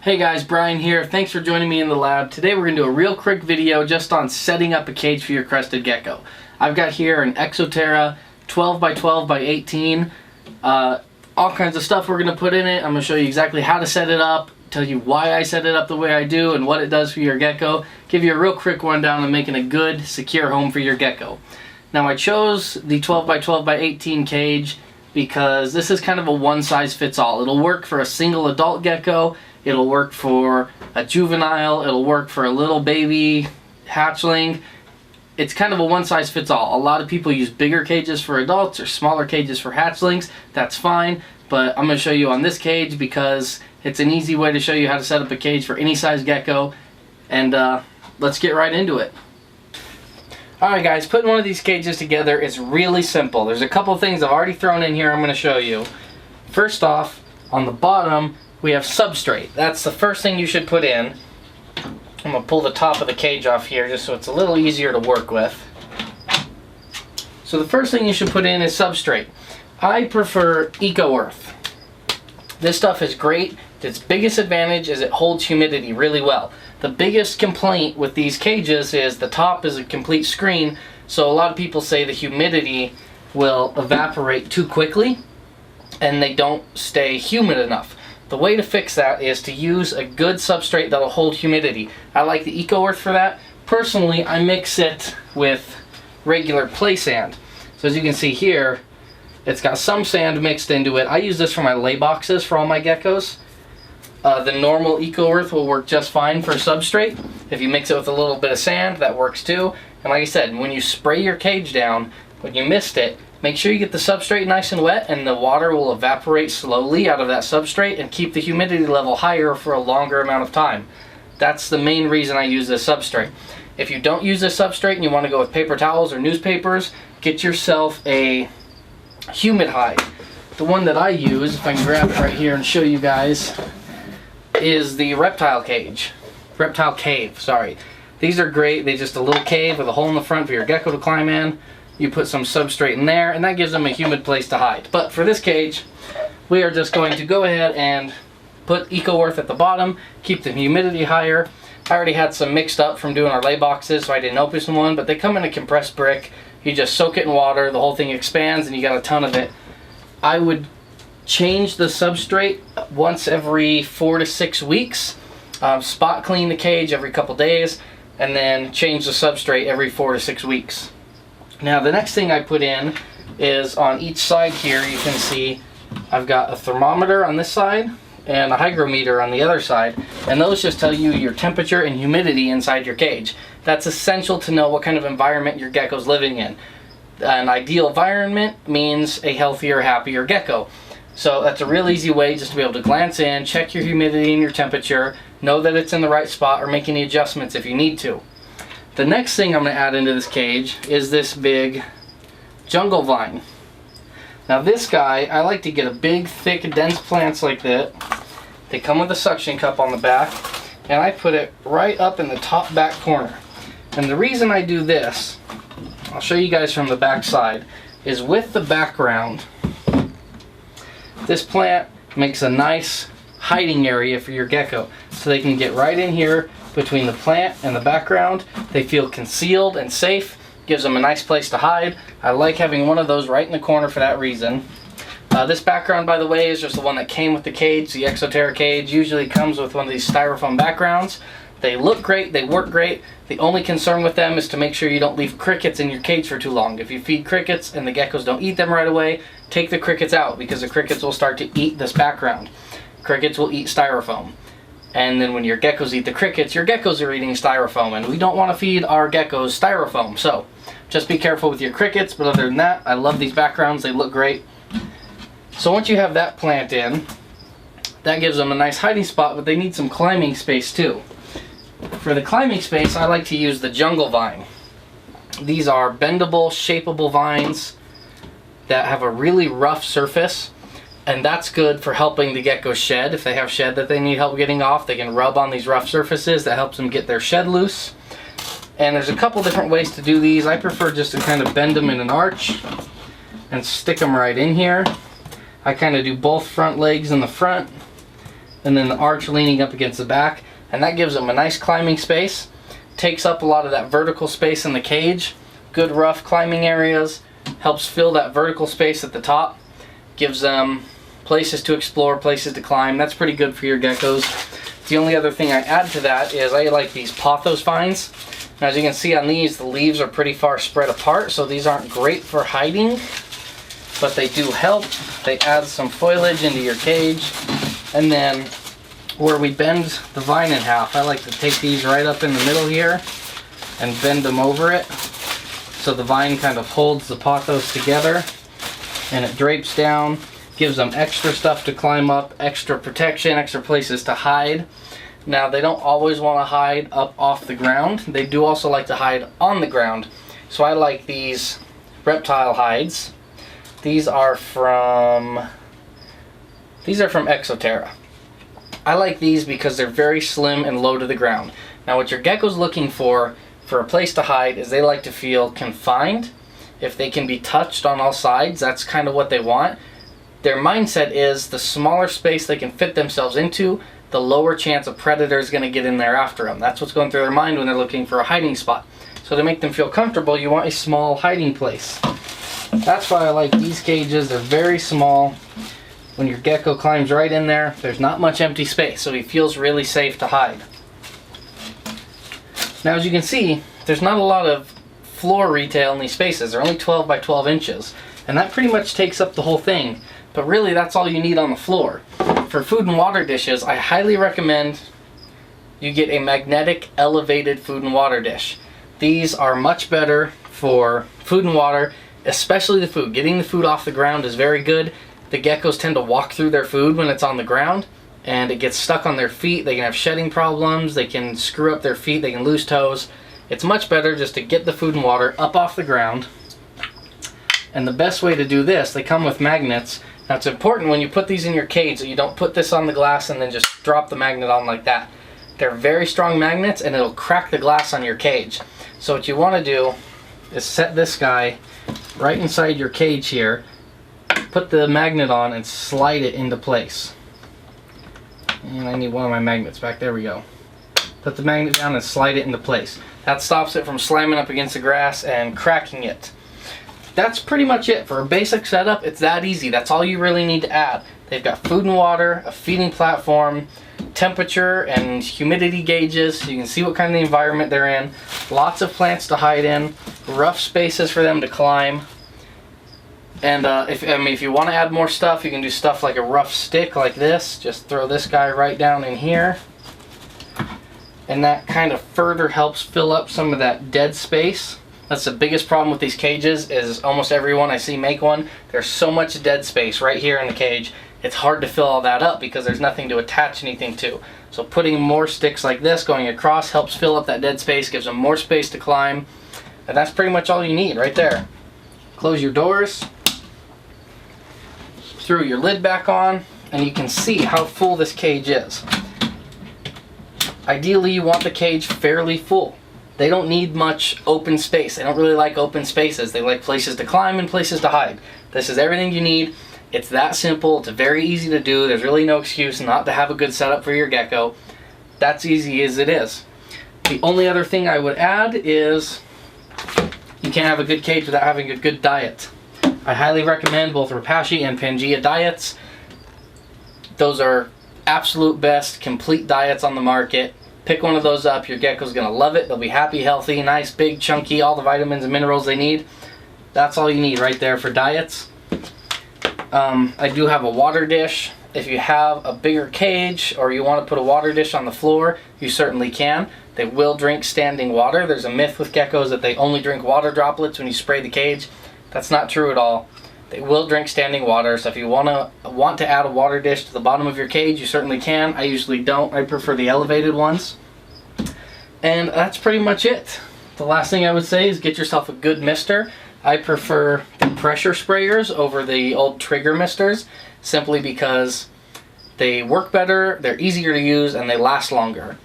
Hey guys, Brian here. Thanks for joining me in the lab. Today we're going to do a real quick video just on setting up a cage for your Crested Gecko. I've got here an Exo Terra 12 by 12 by 18. All kinds of stuff we're going to put in it. I'm going to show you exactly how to set it up, tell you why I set it up the way I do and what it does for your gecko. Give you a real quick rundown on making a good, secure home for your gecko. Now I chose the 12 by 12 by 18 cage because this is kind of a one-size-fits-all. It'll work for a single adult gecko. It'll work for a juvenile, it'll work for a little baby hatchling. It's kind of a one-size-fits-all. A lot of people use bigger cages for adults or smaller cages for hatchlings. That's fine, but I'm going to show you on this cage because it's an easy way to show you how to set up a cage for any size gecko. And let's get right into it. Alright guys, putting one of these cages together is really simple. There's a couple things I've already thrown in here I'm going to show you. First off, on the bottom, we have substrate. That's the first thing you should put in. I'm going to pull the top of the cage off here just so it's a little easier to work with. So the first thing you should put in is substrate. I prefer Eco Earth. This stuff is great. Its biggest advantage is it holds humidity really well. The biggest complaint with these cages is the top is a complete screen, so a lot of people say the humidity will evaporate too quickly and they don't stay humid enough. The way to fix that is to use a good substrate that'll hold humidity. I like the Eco Earth for that. Personally, I mix it with regular play sand. So as you can see here, it's got some sand mixed into it. I use this for my lay boxes for all my geckos. The normal Eco Earth will work just fine for substrate. If you mix it with a little bit of sand, that works too. And like I said, when you spray your cage down, when you mist it, make sure you get the substrate nice and wet and the water will evaporate slowly out of that substrate and keep the humidity level higher for a longer amount of time. That's the main reason I use this substrate. If you don't use this substrate and you want to go with paper towels or newspapers, get yourself a humid hide. The one that I use, if I can grab it right here and show you guys, is the Reptile cage. Reptile cave, sorry. These are great. They're just a little cave with a hole in the front for your gecko to climb in. You put some substrate in there and that gives them a humid place to hide. But for this cage, we are just going to go ahead and put Eco Earth at the bottom, keep the humidity higher. I already had some mixed up from doing our lay boxes, so I didn't open one, but they come in a compressed brick. You just soak it in water, the whole thing expands and you got a ton of it. I would change the substrate once every 4 to 6 weeks. Spot clean the cage every couple days and then change the substrate every 4 to 6 weeks. Now the next thing I put in is on each side here you can see I've got a thermometer on this side and a hygrometer on the other side, and those just tell you your temperature and humidity inside your cage. That's essential to know what kind of environment your gecko's living in. An ideal environment means a healthier, happier gecko. So that's a real easy way just to be able to glance in, check your humidity and your temperature, know that it's in the right spot, or make any adjustments if you need to. The next thing I'm going to add into this cage is this big jungle vine. Now this guy, I like to get a big, thick, dense plants like that. They come with a suction cup on the back, and I put it right up in the top back corner. And the reason I do this, I'll show you guys from the back side, is with the background, this plant makes a nice hiding area for your gecko. So they can get right in here between the plant and the background. They feel concealed and safe. Gives them a nice place to hide. I like having one of those right in the corner for that reason. This background, by the way, is just the one that came with the cage. The Exo Terra cage usually comes with one of these styrofoam backgrounds. They look great, they work great. The only concern with them is to make sure you don't leave crickets in your cage for too long. If you feed crickets and the geckos don't eat them right away, take the crickets out because the crickets will start to eat this background. Crickets will eat styrofoam. And then when your geckos eat the crickets, your geckos are eating styrofoam, and we don't want to feed our geckos styrofoam. So just be careful with your crickets, but other than that, I love these backgrounds, they look great. So once you have that plant in, that gives them a nice hiding spot, but they need some climbing space too. For the climbing space, I like to use the jungle vine. These are bendable, shapeable vines that have a really rough surface, and that's good for helping the gecko shed. If they have shed that they need help getting off, they can rub on these rough surfaces. That helps them get their shed loose. And there's a couple different ways to do these. I prefer just to kind of bend them in an arch and stick them right in here. I kind of do both front legs in the front and then the arch leaning up against the back, and that gives them a nice climbing space. Takes up a lot of that vertical space in the cage. Good rough climbing areas, helps fill that vertical space at the top, gives them places to explore, places to climb. That's pretty good for your geckos. The only other thing I add to that is I like these Pothos vines. Now, as you can see on these, the leaves are pretty far spread apart, so these aren't great for hiding, but they do help. They add some foliage into your cage. And then where we bend the vine in half, I like to take these right up in the middle here and bend them over it, so the vine kind of holds the Pothos together and it drapes down, gives them extra stuff to climb up, extra protection, extra places to hide. Now, they don't always want to hide up off the ground. They do also like to hide on the ground. So I like these Reptile hides. These are from Exo Terra. I like these because they're very slim and low to the ground. Now, what your gecko's looking for a place to hide is they like to feel confined. If they can be touched on all sides, that's kind of what they want. Their mindset is the smaller space they can fit themselves into, the lower chance a predator is going to get in there after them. That's what's going through their mind when they're looking for a hiding spot. So to make them feel comfortable, you want a small hiding place. That's why I like these cages. They're very small. When your gecko climbs right in there, there's not much empty space, so he feels really safe to hide. Now, as you can see, there's not a lot of floor retail in these spaces. They're only 12 by 12 inches, and that pretty much takes up the whole thing. But really, that's all you need on the floor. For food and water dishes, I highly recommend you get a magnetic elevated food and water dish. These are much better for food and water, especially the food. Getting the food off the ground is very good. The geckos tend to walk through their food when it's on the ground, and it gets stuck on their feet. They can have shedding problems, they can screw up their feet, they can lose toes. It's much better just to get the food and water up off the ground. And the best way to do this, they come with magnets. Now, it's important when you put these in your cage that you don't put this on the glass and then just drop the magnet on like that. They're very strong magnets and it'll crack the glass on your cage. So what you want to do is set this guy right inside your cage here, put the magnet on and slide it into place. And I need one of my magnets back. There we go. Put the magnet down and slide it into place. That stops it from slamming up against the grass and cracking it. That's pretty much it. For a basic setup, it's that easy. That's all you really need to add. They've got food and water, a feeding platform, temperature and humidity gauges so you can see what kind of environment they're in, lots of plants to hide in, rough spaces for them to climb. And if you want to add more stuff, you can do stuff like a rough stick like this. Just throw this guy right down in here. And that kind of further helps fill up some of that dead space. That's the biggest problem with these cages, is almost everyone I see make one, there's so much dead space right here in the cage. It's hard to fill all that up because there's nothing to attach anything to. So putting more sticks like this going across helps fill up that dead space, gives them more space to climb. And that's pretty much all you need right there. Close your doors, throw your lid back on, and you can see how full this cage is. Ideally, you want the cage fairly full. They don't need much open space. They don't really like open spaces. They like places to climb and places to hide. This is everything you need. It's that simple. It's very easy to do. There's really no excuse not to have a good setup for your gecko. That's easy as it is. The only other thing I would add is you can't have a good cage without having a good diet. I highly recommend both Repashy and Pangea diets. Those are absolute best complete diets on the market. Pick one of those up. Your gecko's gonna love it. They'll be happy, healthy, nice, big, chunky, all the vitamins and minerals they need. That's all you need right there for diets. I do have a water dish. If you have a bigger cage or you want to put a water dish on the floor, you certainly can. They will drink standing water. There's a myth with geckos that they only drink water droplets when you spray the cage. That's not true at all. They will drink standing water, so if you want to add a water dish to the bottom of your cage, you certainly can. I usually don't. I prefer the elevated ones. And that's pretty much it. The last thing I would say is get yourself a good mister. I prefer the pressure sprayers over the old trigger misters, simply because they work better, they're easier to use, and they last longer.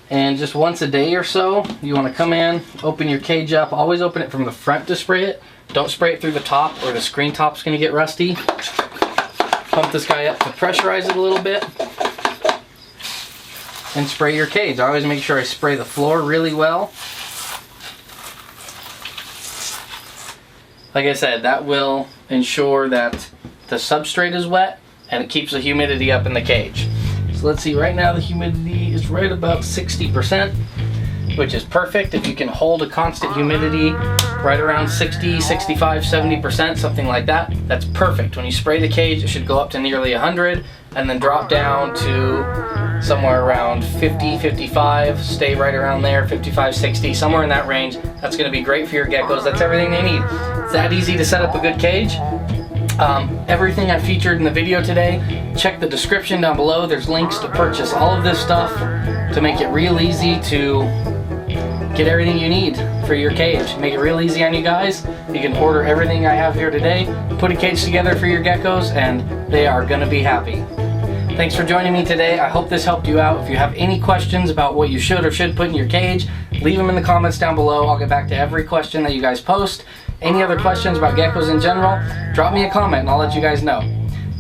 And just once a day or so, you want to come in, open your cage up. Always open it from the front to spray it. Don't spray it through the top or the screen top's going to get rusty. Pump this guy up to pressurize it a little bit. and spray your cage. I always make sure I spray the floor really well. Like I said, that will ensure that the substrate is wet and it keeps the humidity up in the cage. So let's see, right now the humidity is right about 60%, which is perfect. If you can hold a constant humidity right around 60, 65, 70%, something like that, that's perfect. When you spray the cage, it should go up to nearly 100 and then drop down to somewhere around 50, 55, stay right around there, 55, 60, somewhere in that range. That's gonna be great for your geckos. That's everything they need. It's that easy to set up a good cage. Everything I featured in the video today, check the description down below. There's links to purchase all of this stuff to make it real easy to get everything you need for your cage. Make it real easy on you guys. You can order everything I have here today, put a cage together for your geckos, and they are gonna be happy. Thanks for joining me today. I hope this helped you out. If you have any questions about what you should or should put in your cage, leave them in the comments down below. I'll get back to every question that you guys post. Any other questions about geckos in general, drop me a comment and I'll let you guys know.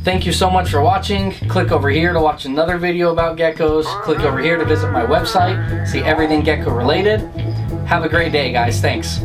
Thank you so much for watching. Click over here to watch another video about geckos. Click over here to visit my website, see everything gecko related. Have a great day, guys. Thanks.